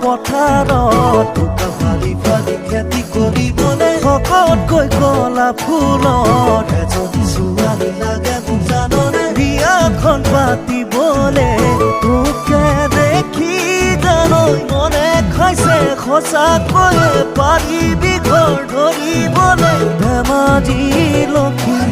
পথাৰত ফালি ফালি খেতি কৰিবলে শকতকৈ কলা ফুলত এজনী ছোৱালী লাগে মোক জাননে বিয়াখন পাতিবলে তোকে দেখি জানৈ মনে খাইছে সঁচাকৈয়ে পাৰিবি ঘৰ ধৰিবলে ধেমাজি লক্ষী